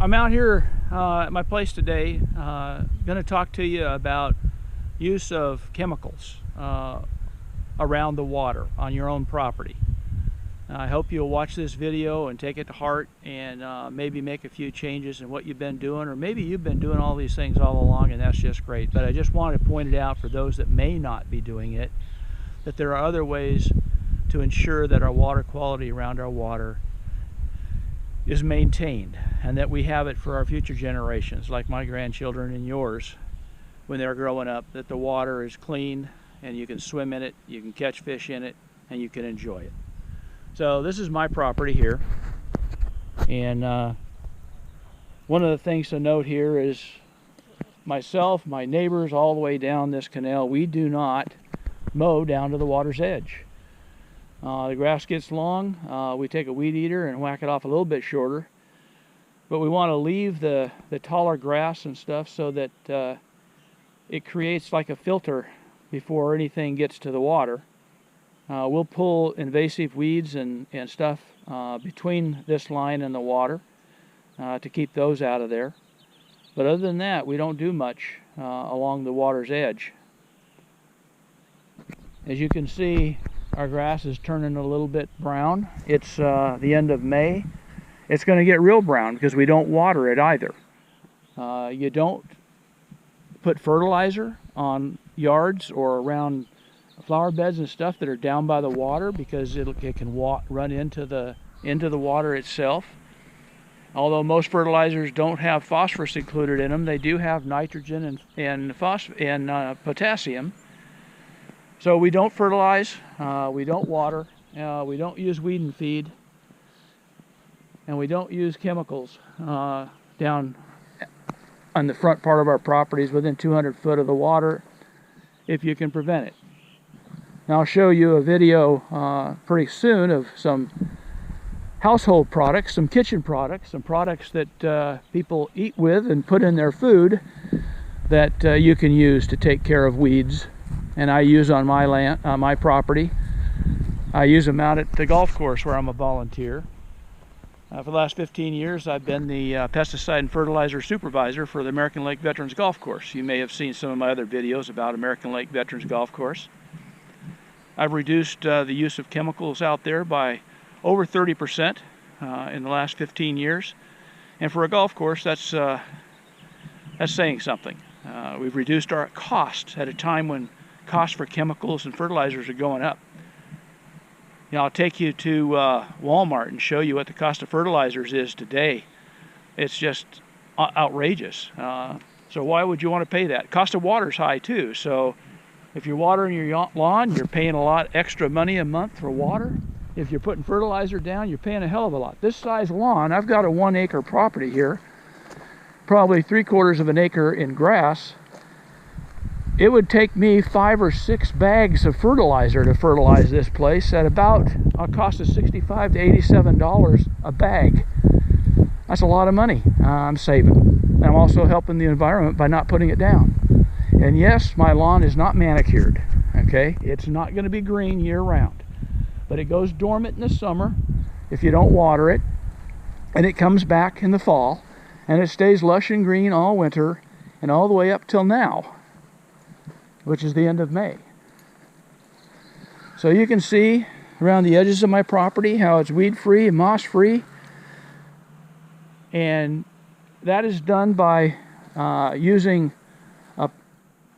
I'm out here at my place today, going to talk to you about use of chemicals around the water on your own property. I hope you'll watch this video and take it to heart and maybe make a few changes in what you've been doing, or maybe you've been doing all these things all along and that's just great. But I just wanted to point it out for those that may not be doing it, that there are other ways to ensure that our water quality around our water is maintained, and that we have it for our future generations, like my grandchildren and yours, when they're growing up, that the water is clean and you can swim in it, you can catch fish in it, and you can enjoy it. So this is my property here, and one of the things to note here is myself, my neighbors, all the way down this canal, we do not mow down to the water's edge. The grass gets long, we take a weed eater and whack it off a little bit shorter, but we want to leave the taller grass and stuff so that it creates like a filter before anything gets to the water. We'll pull invasive weeds and stuff between this line and the water to keep those out of there. But other than that, we don't do much along the water's edge. As you can see, our grass is turning a little bit brown. It's the end of May. It's going to get real brown because we don't water it either. You don't put fertilizer on yards or around flower beds and stuff that are down by the water, because it can run into the water itself. Although most fertilizers don't have phosphorus included in them, they do have nitrogen and potassium. So we don't fertilize, we don't water, we don't use weed and feed, and we don't use chemicals down on the front part of our properties within 200 foot of the water, if you can prevent it. Now I'll show you a video pretty soon of some household products, some kitchen products, some products that people eat with and put in their food that you can use to take care of weeds. And I use on my land, on my property. I use them out at the golf course where I'm a volunteer. For the last 15 years, I've been the pesticide and fertilizer supervisor for the American Lake Veterans Golf Course. You may have seen some of my other videos about American Lake Veterans Golf Course. I've reduced the use of chemicals out there by over 30% in the last 15 years. And for a golf course, that's saying something. We've reduced our costs at a time when costs for chemicals and fertilizers are going up. You know, I'll take you to Walmart and show you what the cost of fertilizers is today. It's just outrageous. So why would you want to pay that? Cost of water is high too. So if you're watering your lawn, you're paying a lot extra money a month for water. If you're putting fertilizer down, you're paying a hell of a lot. This size lawn, I've got a 1 acre property here, probably 3/4 of an acre in grass. It would take me 5 or 6 bags of fertilizer to fertilize this place at about a cost of $65 to $87 a bag. That's a lot of money I'm saving. And I'm also helping the environment by not putting it down. And yes, my lawn is not manicured, okay? It's not going to be green year round. But it goes dormant in the summer if you don't water it, and it comes back in the fall, and it stays lush and green all winter and all the way up till now, which is the end of May. So you can see around the edges of my property how it's weed free and moss free, and that is done by using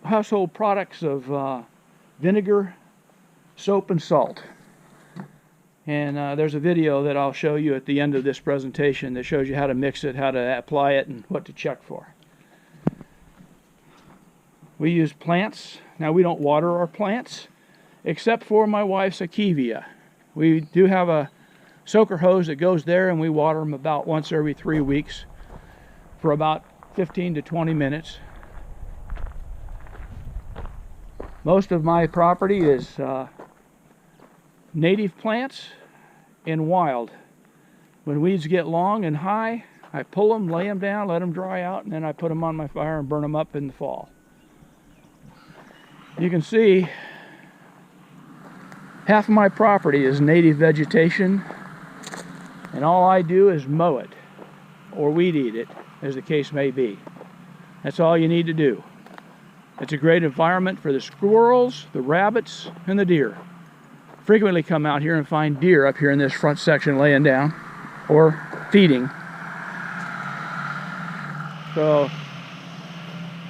household products of vinegar, soap, and salt. And there's a video that I'll show you at the end of this presentation that shows you how to mix it, how to apply it, and what to check for. We use plants. Now, we don't water our plants, except for my wife's Akevia. We do have a soaker hose that goes there, and we water them about once every 3 weeks for about 15 to 20 minutes. Most of my property is native plants and wild. When weeds get long and high, I pull them, lay them down, let them dry out, and then I put them on my fire and burn them up in the fall. You can see half of my property is native vegetation, and all I do is mow it. or weed eat it, as the case may be. That's all you need to do. It's a great environment for the squirrels, the rabbits, and the deer. Frequently come out here and find deer up here in this front section laying down or feeding. So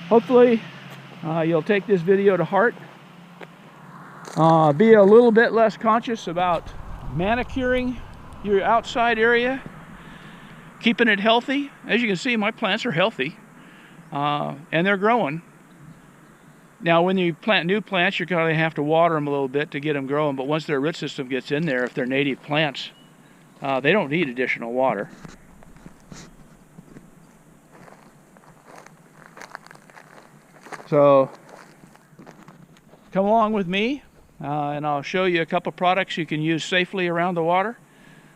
hopefully you'll take this video to heart. Be a little bit less conscious about manicuring your outside area, keeping it healthy. As you can see, my plants are healthy and they're growing. Now when you plant new plants, you're going to have to water them a little bit to get them growing, but once their root system gets in there, if they're native plants, they don't need additional water. So come along with me and I'll show you a couple products you can use safely around the water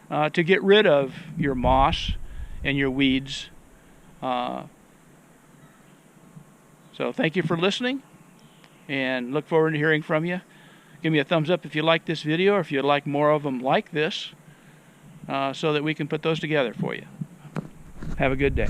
to get rid of your moss and your weeds. So thank you for listening, and look forward to hearing from you. Give me a thumbs up if you like this video, or if you'd like more of them like this, so that we can put those together for you. Have a good day.